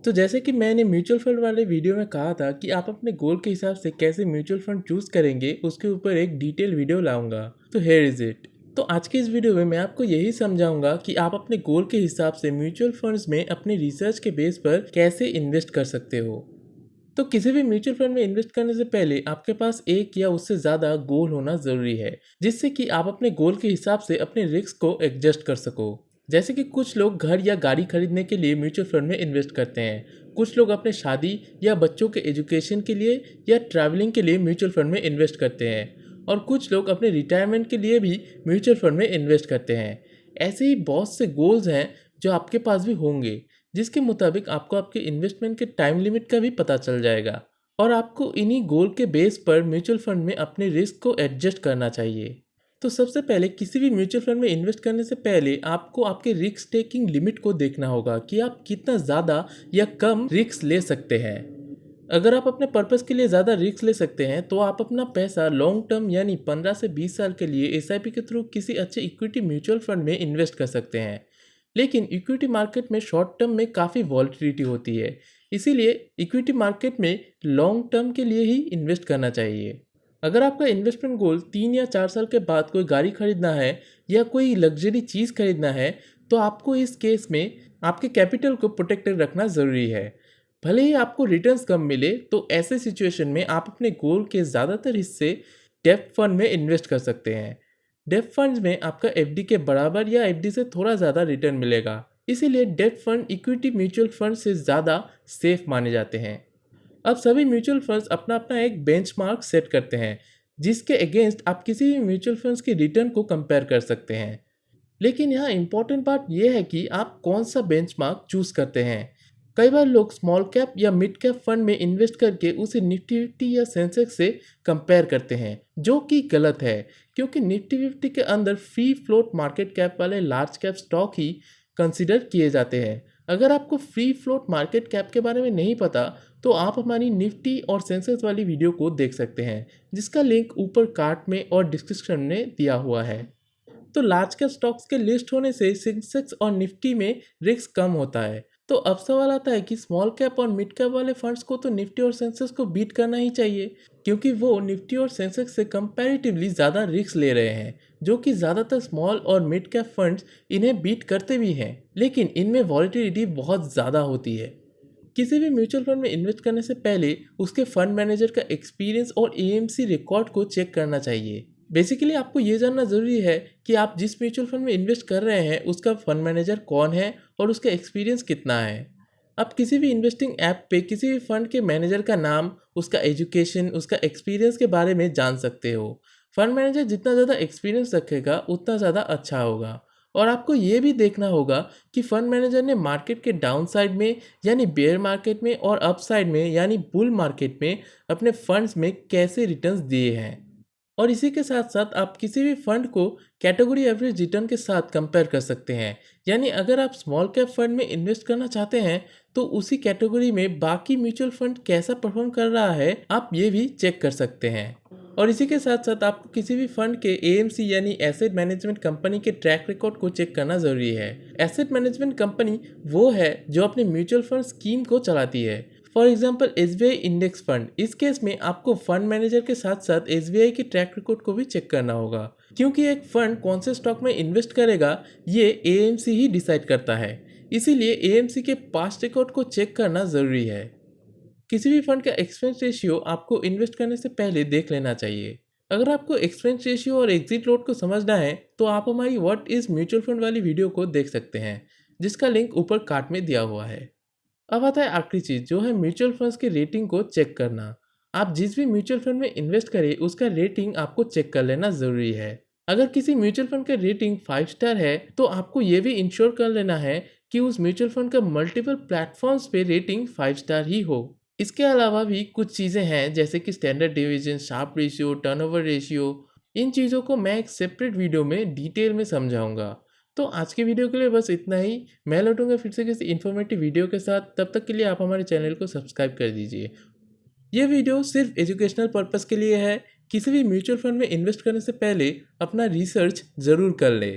तो जैसे कि मैंने म्यूचुअल फंड वाले वीडियो में कहा था कि आप अपने गोल के हिसाब से कैसे म्यूचुअल फंड चूज करेंगे, उसके ऊपर एक डिटेल वीडियो लाऊंगा। तो हियर इज इट। तो आज की इस वीडियो में मैं आपको यही समझाऊंगा कि आप अपने गोल के हिसाब से म्यूचुअल फंड्स में अपने रिसर्च के बेस पर कैसे इन्वेस्ट कर सकते हो। तो किसी भी म्यूचुअल फंड में इन्वेस्ट करने से पहले आपके पास एक या उससे ज़्यादा गोल होना ज़रूरी है, जिससे कि आप अपने गोल के हिसाब से अपने रिस्क को एडजस्ट कर सको। जैसे कि कुछ लोग घर या गाड़ी खरीदने के लिए म्यूचुअल फंड में इन्वेस्ट करते हैं, कुछ लोग अपने शादी या बच्चों के एजुकेशन के लिए या ट्रैवलिंग के लिए म्यूचुअल फंड में इन्वेस्ट करते हैं, और कुछ लोग अपने रिटायरमेंट के लिए भी म्यूचुअल फंड में इन्वेस्ट करते हैं। ऐसे ही बहुत से गोल्स हैं जो आपके पास भी होंगे, जिसके मुताबिक आपको आपके इन्वेस्टमेंट के टाइम लिमिट का भी पता चल जाएगा, और आपको इन्हीं गोल के बेस पर म्यूचुअल फंड में अपने रिस्क को एडजस्ट करना चाहिए। तो सबसे पहले किसी भी म्यूचुअल फंड में इन्वेस्ट करने से पहले आपको आपके रिस्क टेकिंग लिमिट को देखना होगा कि आप कितना ज़्यादा या कम रिस्क ले सकते हैं। अगर आप अपने पर्पस के लिए ज़्यादा रिस्क ले सकते हैं तो आप अपना पैसा लॉन्ग टर्म यानी 15 से 20 साल के लिए एसआईपी के थ्रू किसी अच्छे इक्विटी म्यूचुअल फंड में इन्वेस्ट कर सकते हैं। लेकिन इक्विटी मार्केट में शॉर्ट टर्म में काफ़ी वॉलेटिलिटी होती है, इसीलिए इक्विटी मार्केट में लॉन्ग टर्म के लिए ही इन्वेस्ट करना चाहिए। अगर आपका इन्वेस्टमेंट गोल 3 या 4 साल के बाद कोई गाड़ी खरीदना है या कोई लग्जरी चीज़ खरीदना है, तो आपको इस केस में आपके कैपिटल को प्रोटेक्टेड रखना ज़रूरी है। भले ही आपको रिटर्न्स कम मिले, तो ऐसे सिचुएशन में आप अपने गोल के ज़्यादातर हिस्से डेब्ट फंड में इन्वेस्ट कर सकते हैं। डेब्ट फंड्स में आपका एफडी के बराबर या एफडी से थोड़ा ज़्यादा रिटर्न मिलेगा, इसीलिए डेब्ट फंड इक्विटी म्यूचुअल फंड से ज़्यादा सेफ माने जाते हैं। अब सभी म्यूचुअल फंड्स अपना अपना एक बेंचमार्क सेट करते हैं, जिसके अगेंस्ट आप किसी भी म्यूचुअल फंड्स के रिटर्न को कंपेयर कर सकते हैं। लेकिन यहाँ इंपॉर्टेंट बात यह है कि आप कौन सा बेंचमार्क चूज करते हैं। कई बार लोग स्मॉल कैप या मिड कैप फंड में इन्वेस्ट करके उसे निफ्टी 50 या सेंसेक्स से कंपेयर करते हैं, जो कि गलत है, क्योंकि निफ्टी 50 के अंदर फ्री फ्लोट मार्केट कैप वाले लार्ज कैप स्टॉक ही कंसिडर किए जाते हैं। अगर आपको फ्री फ्लोट मार्केट कैप के बारे में नहीं पता, तो आप हमारी निफ्टी और सेंसेक्स वाली वीडियो को देख सकते हैं, जिसका लिंक ऊपर कार्ड में और डिस्क्रिप्शन में दिया हुआ है। तो लार्ज कैप स्टॉक्स के लिस्ट होने से सेंसेक्स और निफ्टी में रिस्क कम होता है। तो अब सवाल आता है कि स्मॉल कैप और मिड कैप वाले फंड्स को तो निफ्टी और सेंसेक्स को बीट करना ही चाहिए, क्योंकि वो निफ्टी और सेंसेक्स से कंपैरेटिवली ज़्यादा रिस्क ले रहे हैं, जो कि ज़्यादातर स्मॉल और मिड कैप फंड्स इन्हें बीट करते भी हैं, लेकिन इनमें वॉलेटिलिटी बहुत ज़्यादा होती है। किसी भी म्यूचुअल फंड में इन्वेस्ट करने से पहले उसके फंड मैनेजर का एक्सपीरियंस और एएमसी रिकॉर्ड को चेक करना चाहिए। बेसिकली आपको ये जानना ज़रूरी है कि आप जिस म्यूचुअल फंड में इन्वेस्ट कर रहे हैं उसका फंड मैनेजर कौन है और उसका एक्सपीरियंस कितना है। आप किसी भी इन्वेस्टिंग ऐप पे किसी भी फंड के मैनेजर का नाम, उसका एजुकेशन, उसका एक्सपीरियंस के बारे में जान सकते हो। फंड मैनेजर जितना ज़्यादा एक्सपीरियंस रखेगा उतना ज़्यादा अच्छा होगा। और आपको ये भी देखना होगा कि फंड मैनेजर ने मार्केट के डाउन साइड में यानी बेयर मार्केट में और अप साइड में यानी बुल मार्केट में अपने फंड्स में कैसे रिटर्न्स दिए हैं। और इसी के साथ साथ आप किसी भी फंड को कैटेगरी एवरेज रिटर्न के साथ कंपेयर कर सकते हैं। यानी अगर आप स्मॉल कैप फंड में इन्वेस्ट करना चाहते हैं, तो उसी कैटेगरी में बाकी म्यूचुअल फंड कैसा परफॉर्म कर रहा है आप ये भी चेक कर सकते हैं। और इसी के साथ साथ आपको किसी भी फंड के एएमसी यानी एसेट मैनेजमेंट कंपनी के ट्रैक रिकॉर्ड को चेक करना ज़रूरी है। एसेट मैनेजमेंट कंपनी वो है जो अपने म्यूचुअल फंड स्कीम को चलाती है। For example SBI index fund, इस केस में आपको फंड मैनेजर के साथ साथ एसबीआई के ट्रैक रिकॉर्ड को भी चेक करना होगा, क्योंकि एक फंड कौन से स्टॉक में इन्वेस्ट करेगा ये एएमसी ही डिसाइड करता है। इसीलिए एएमसी के पास्ट रिकॉर्ड को चेक करना ज़रूरी है। किसी भी फंड का एक्सपेंस रेशियो आपको इन्वेस्ट करने से पहले देख लेना चाहिए। अगर आपको एक्सपेंस रेशियो और एग्जिट लोड को समझना है, तो आप हमारी व्हाट इज म्यूचुअल फंड वाली वीडियो को देख सकते हैं, जिसका लिंक ऊपर कार्ड में दिया हुआ है। अब आता है आखिरी चीज़, जो है म्यूचुअल फंड्स की रेटिंग को चेक करना। आप जिस भी म्यूचुअल फंड में इन्वेस्ट करें उसका रेटिंग आपको चेक कर लेना ज़रूरी है। अगर किसी म्यूचुअल फंड का रेटिंग 5 स्टार है, तो आपको ये भी इंश्योर कर लेना है कि उस म्यूचुअल फंड का मल्टीपल प्लेटफॉर्म्स पे रेटिंग 5 स्टार ही हो। इसके अलावा भी कुछ चीज़ें हैं, जैसे कि standard division, sharpe ratio, turnover ratio. इन चीज़ों को मैं एक सेपरेट वीडियो में डिटेल में समझाऊंगा। तो आज के वीडियो के लिए बस इतना ही। मैं लौटूंगा फिर से किसी इन्फॉर्मेटिव वीडियो के साथ। तब तक के लिए आप हमारे चैनल को सब्सक्राइब कर दीजिए। ये वीडियो सिर्फ एजुकेशनल पर्पस के लिए है। किसी भी म्यूचुअल फंड में इन्वेस्ट करने से पहले अपना रिसर्च ज़रूर कर ले।